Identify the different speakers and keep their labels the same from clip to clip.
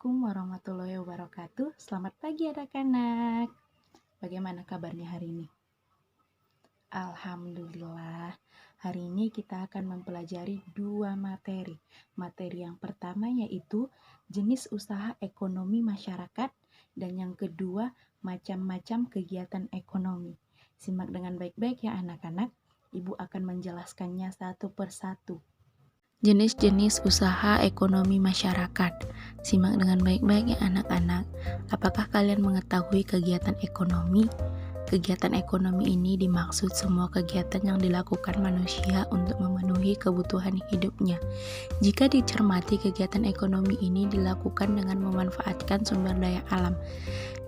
Speaker 1: Assalamualaikum warahmatullahi wabarakatuh. Selamat pagi anak-anak. Bagaimana kabarnya hari ini? Alhamdulillah. Hari ini kita akan mempelajari dua materi. Materi yang pertama yaitu jenis usaha ekonomi masyarakat dan yang kedua macam-macam kegiatan ekonomi. Simak dengan baik-baik ya anak-anak. Ibu akan menjelaskannya satu persatu. Jenis-jenis usaha ekonomi masyarakat. Simak dengan baik-baik ya anak-anak. Apakah kalian mengetahui kegiatan ekonomi? Kegiatan ekonomi ini dimaksud semua kegiatan yang dilakukan manusia untuk memenuhi kebutuhan hidupnya. Jika dicermati, kegiatan ekonomi ini dilakukan dengan memanfaatkan sumber daya alam.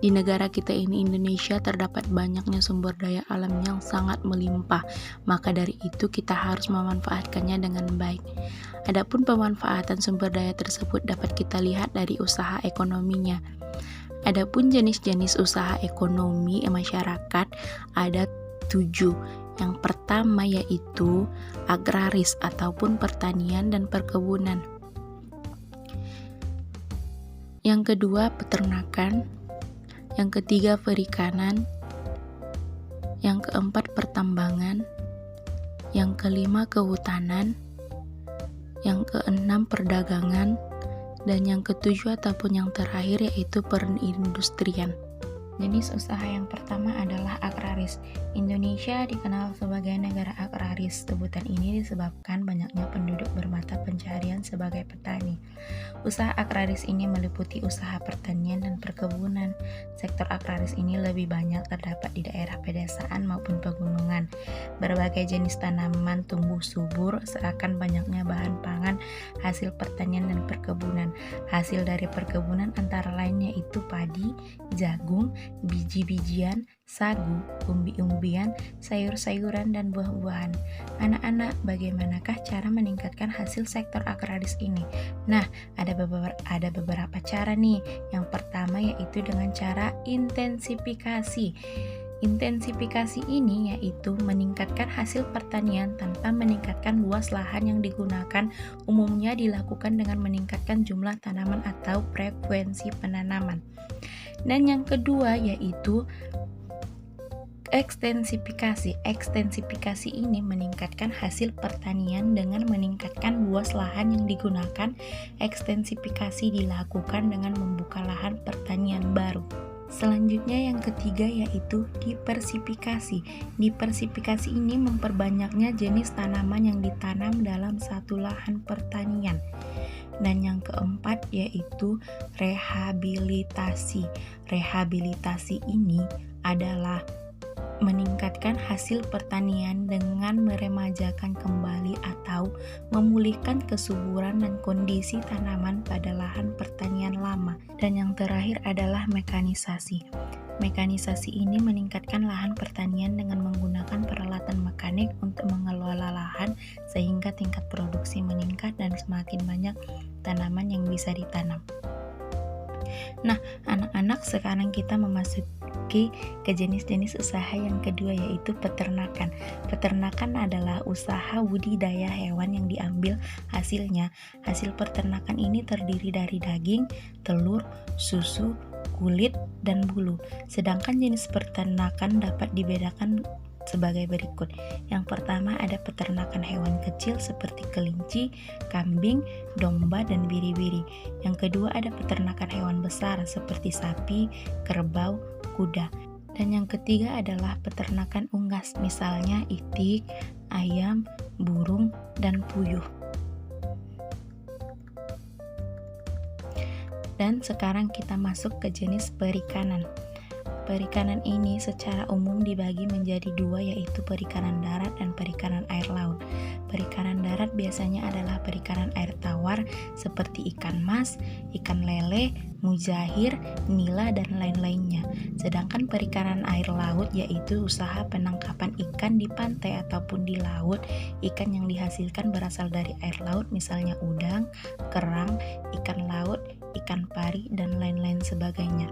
Speaker 1: Di negara kita ini, Indonesia, terdapat banyaknya sumber daya alam yang sangat melimpah, maka dari itu kita harus memanfaatkannya dengan baik. Adapun pemanfaatan sumber daya tersebut dapat kita lihat dari usaha ekonominya. Adapun jenis-jenis usaha ekonomi masyarakat ada 7. Yang pertama yaitu agraris ataupun pertanian dan perkebunan. Yang kedua peternakan. Yang ketiga perikanan. Yang keempat pertambangan. Yang kelima kehutanan. Yang keenam perdagangan. Dan yang ketujuh ataupun yang terakhir yaitu perindustrian. Jenis usaha yang pertama adalah agraris. Indonesia dikenal sebagai negara agraris. Sebutan ini disebabkan banyaknya penduduk bermata pencaharian sebagai petani. Usaha agraris ini meliputi usaha pertanian dan perkebunan. Sektor agraris ini lebih banyak terdapat di daerah pedesaan maupun pegunungan. Berbagai jenis tanaman tumbuh subur seakan banyaknya bahan pangan hasil pertanian dan perkebunan. Hasil dari perkebunan antara lain yaitu padi, jagung, biji-bijian, sagu, umbi-umbian, sayur-sayuran, dan buah-buahan. Anak-anak, bagaimanakah cara meningkatkan hasil sektor agraris ini? Nah, ada beberapa cara nih. Yang pertama yaitu dengan cara intensifikasi. Intensifikasi ini yaitu meningkatkan hasil pertanian tanpa meningkatkan luas lahan yang digunakan. Umumnya dilakukan dengan meningkatkan jumlah tanaman atau frekuensi penanaman. Dan yang kedua yaitu ekstensifikasi. Ekstensifikasi ini meningkatkan hasil pertanian dengan meningkatkan luas lahan yang digunakan. Ekstensifikasi dilakukan dengan membuka lahan pertanian baru. Selanjutnya yang ketiga yaitu diversifikasi. Diversifikasi ini memperbanyaknya jenis tanaman yang ditanam dalam satu lahan pertanian. Dan yang keempat yaitu rehabilitasi. Rehabilitasi ini adalah meningkatkan hasil pertanian dengan meremajakan kembali atau memulihkan kesuburan dan kondisi tanaman pada lahan pertanian lama. Dan yang terakhir adalah mekanisasi. Mekanisasi ini meningkatkan lahan pertanian dengan menggunakan peralatan mekanik untuk mengelola lahan sehingga tingkat produksi meningkat dan semakin banyak tanaman yang bisa ditanam. Nah, anak-anak, sekarang kita memasuki ke jenis-jenis usaha yang kedua yaitu peternakan. Peternakan adalah usaha budidaya hewan yang diambil hasilnya. Hasil peternakan ini terdiri dari daging, telur, susu, kulit, dan bulu. Sedangkan jenis peternakan dapat dibedakan sebagai berikut. Yang pertama ada peternakan hewan kecil seperti kelinci, kambing, domba, dan biri-biri. Yang kedua ada peternakan hewan besar seperti sapi, kerbau, kuda. Dan yang ketiga adalah peternakan unggas, misalnya itik, ayam, burung, dan puyuh. Dan sekarang kita masuk ke jenis perikanan. Perikanan ini secara umum dibagi menjadi dua yaitu perikanan darat dan perikanan air laut. Perikanan darat biasanya adalah perikanan air tawar seperti ikan mas, ikan lele, mujahir, nila, dan lain-lainnya. Sedangkan perikanan air laut yaitu usaha penangkapan ikan di pantai ataupun di laut. Ikan yang dihasilkan berasal dari air laut misalnya udang, kerang, ikan laut, ikan pari, dan lain-lain sebagainya.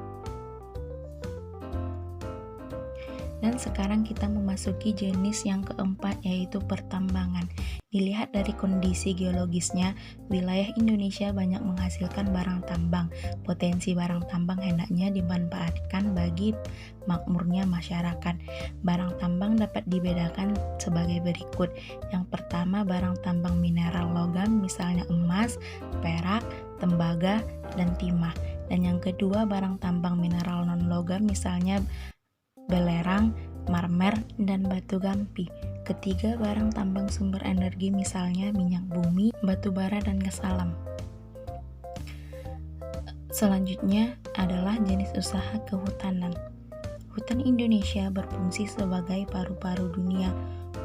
Speaker 1: Dan sekarang kita memasuki jenis yang keempat, yaitu pertambangan. Dilihat dari kondisi geologisnya, wilayah Indonesia banyak menghasilkan barang tambang. Potensi barang tambang hendaknya dimanfaatkan bagi makmurnya masyarakat. Barang tambang dapat dibedakan sebagai berikut. Yang pertama, barang tambang mineral logam, misalnya emas, perak, tembaga, dan timah. Dan yang kedua, barang tambang mineral non-logam, misalnya belerang, marmer, dan batu gampi. Ketiga, barang tambang sumber energi, misalnya minyak bumi, batu bara, dan gas alam. Selanjutnya adalah jenis usaha kehutanan. Hutan Indonesia berfungsi sebagai paru-paru dunia.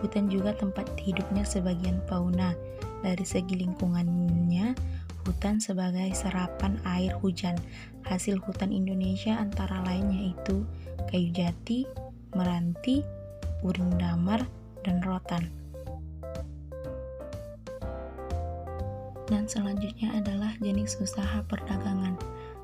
Speaker 1: Hutan juga tempat hidupnya sebagian fauna. Dari segi lingkungannya, hutan sebagai serapan air hujan. Hasil hutan Indonesia antara lain yaitu kayu jati, meranti, uring damar, dan rotan. Dan selanjutnya adalah jenis usaha perdagangan.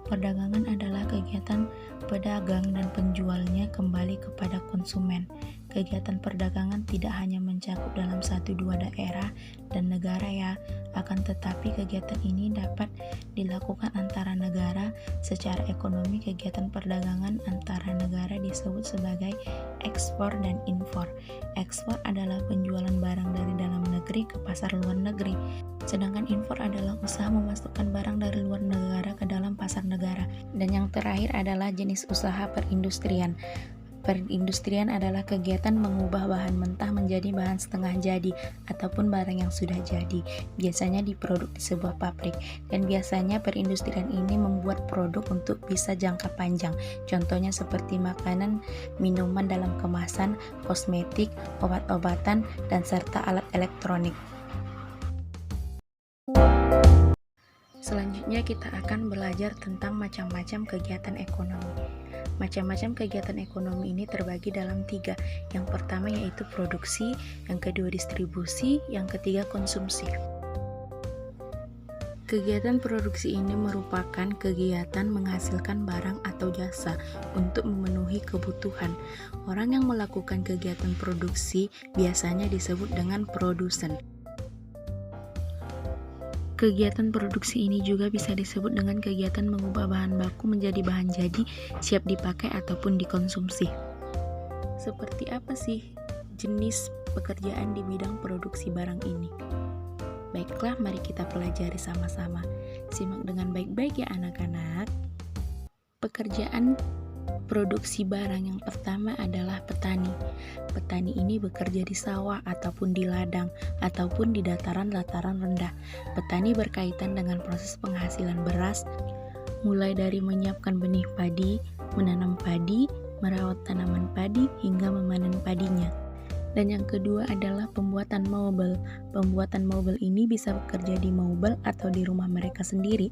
Speaker 1: Perdagangan adalah kegiatan pedagang dan penjualnya kembali kepada konsumen. Kegiatan perdagangan tidak hanya mencakup dalam 1-2 daerah dan negara ya, akan tetapi kegiatan ini dapat dilakukan antara negara. Secara ekonomi, kegiatan perdagangan antara negara disebut sebagai ekspor dan impor. Ekspor adalah penjualan barang dari dalam negeri ke pasar luar negeri, sedangkan impor adalah usaha memasukkan barang dari luar negara ke dalam pasar negara. Dan yang terakhir adalah jenis usaha perindustrian. Perindustrian adalah kegiatan mengubah bahan mentah menjadi bahan setengah jadi ataupun barang yang sudah jadi, biasanya diproduk di sebuah pabrik. Dan biasanya perindustrian ini membuat produk untuk bisa jangka panjang, contohnya seperti makanan, minuman dalam kemasan, kosmetik, obat-obatan, dan serta alat elektronik. Selanjutnya kita akan belajar tentang macam-macam kegiatan ekonomi. Macam-macam kegiatan ekonomi ini terbagi dalam 3. Yang pertama yaitu produksi, yang kedua distribusi, yang ketiga konsumsi. Kegiatan produksi ini merupakan kegiatan menghasilkan barang atau jasa untuk memenuhi kebutuhan. Orang yang melakukan kegiatan produksi biasanya disebut dengan produsen. Kegiatan produksi ini juga bisa disebut dengan kegiatan mengubah bahan baku menjadi bahan jadi, siap dipakai ataupun dikonsumsi. Seperti apa sih jenis pekerjaan di bidang produksi barang ini? Baiklah, mari kita pelajari sama-sama. Simak dengan baik-baik ya anak-anak. Pekerjaan produksi barang yang pertama adalah petani. Petani ini bekerja di sawah ataupun di ladang ataupun di dataran-dataran rendah. Petani berkaitan dengan proses penghasilan beras, mulai dari menyiapkan benih padi, menanam padi, merawat tanaman padi, hingga memanen padinya. Dan yang kedua adalah pembuatan mebel. Pembuatan mebel ini bisa bekerja di mebel atau di rumah mereka sendiri.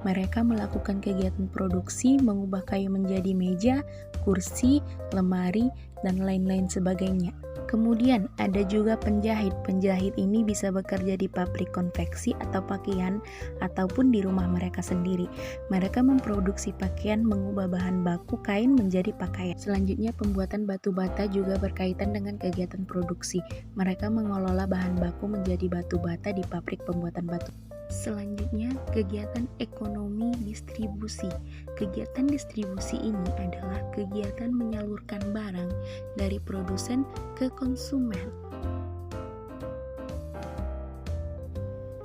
Speaker 1: Mereka melakukan kegiatan produksi, mengubah kayu menjadi meja, kursi, lemari, dan lain-lain sebagainya. Kemudian ada juga penjahit. Penjahit ini bisa bekerja di pabrik konveksi atau pakaian ataupun di rumah mereka sendiri. Mereka memproduksi pakaian, mengubah bahan baku kain menjadi pakaian. Selanjutnya pembuatan batu bata juga berkaitan dengan kegiatan produksi. Mereka mengelola bahan baku menjadi batu bata di pabrik pembuatan batu. Selanjutnya, kegiatan ekonomi distribusi. Kegiatan distribusi ini adalah kegiatan menyalurkan barang dari produsen ke konsumen.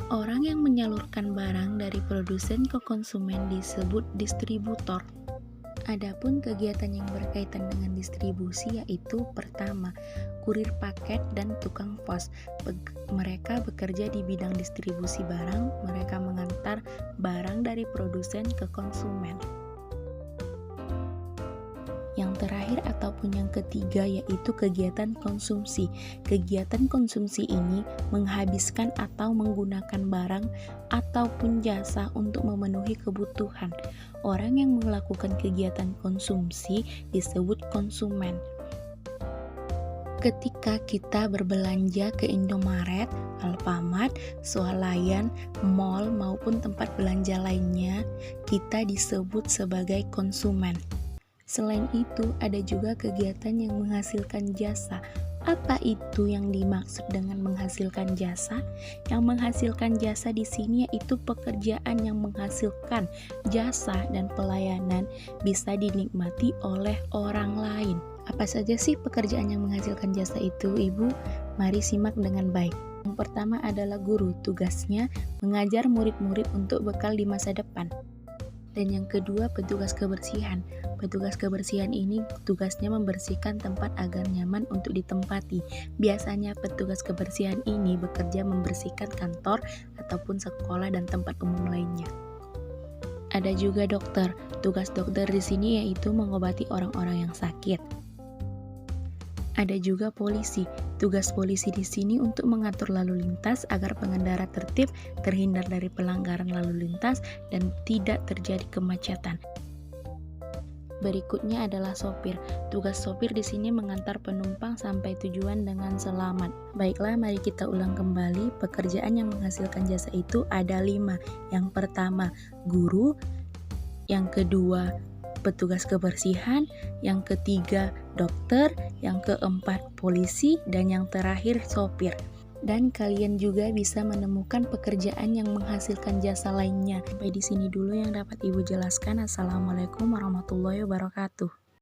Speaker 1: Orang yang menyalurkan barang dari produsen ke konsumen disebut distributor. Adapun kegiatan yang berkaitan dengan distribusi yaitu pertama, kurir paket dan tukang pos. Mereka bekerja di bidang distribusi barang, mereka mengantar barang dari produsen ke konsumen. Yang terakhir ataupun yang ketiga yaitu kegiatan konsumsi. Kegiatan konsumsi ini menghabiskan atau menggunakan barang ataupun jasa untuk memenuhi kebutuhan. Orang yang melakukan kegiatan konsumsi disebut konsumen. Ketika kita berbelanja ke Indomaret, Alfamart, Swalayan, mall maupun tempat belanja lainnya, kita disebut sebagai konsumen. Selain itu, ada juga kegiatan yang menghasilkan jasa. Apa itu yang dimaksud dengan menghasilkan jasa? Yang menghasilkan jasa di sini yaitu pekerjaan yang menghasilkan jasa dan pelayanan bisa dinikmati oleh orang lain. Apa saja sih pekerjaan yang menghasilkan jasa itu, Ibu? Mari simak dengan baik. Yang pertama adalah guru, tugasnya mengajar murid-murid untuk bekal di masa depan. Dan yang kedua, petugas kebersihan. Petugas kebersihan ini tugasnya membersihkan tempat agar nyaman untuk ditempati. Biasanya petugas kebersihan ini bekerja membersihkan kantor ataupun sekolah dan tempat umum lainnya. Ada juga dokter. Tugas dokter di sini yaitu mengobati orang-orang yang sakit. Ada juga polisi. Tugas polisi di sini untuk mengatur lalu lintas agar pengendara tertib, terhindar dari pelanggaran lalu lintas, dan tidak terjadi kemacetan. Berikutnya adalah sopir. Tugas sopir di sini mengantar penumpang sampai tujuan dengan selamat. Baiklah, mari kita ulang kembali. Pekerjaan yang menghasilkan jasa itu ada 5. Yang pertama, guru. Yang kedua, petugas kebersihan, yang ketiga dokter, yang keempat polisi, dan yang terakhir sopir. Dan kalian juga bisa menemukan pekerjaan yang menghasilkan jasa lainnya. Sampai di sini dulu yang dapat Ibu jelaskan. Assalamualaikum warahmatullahi wabarakatuh.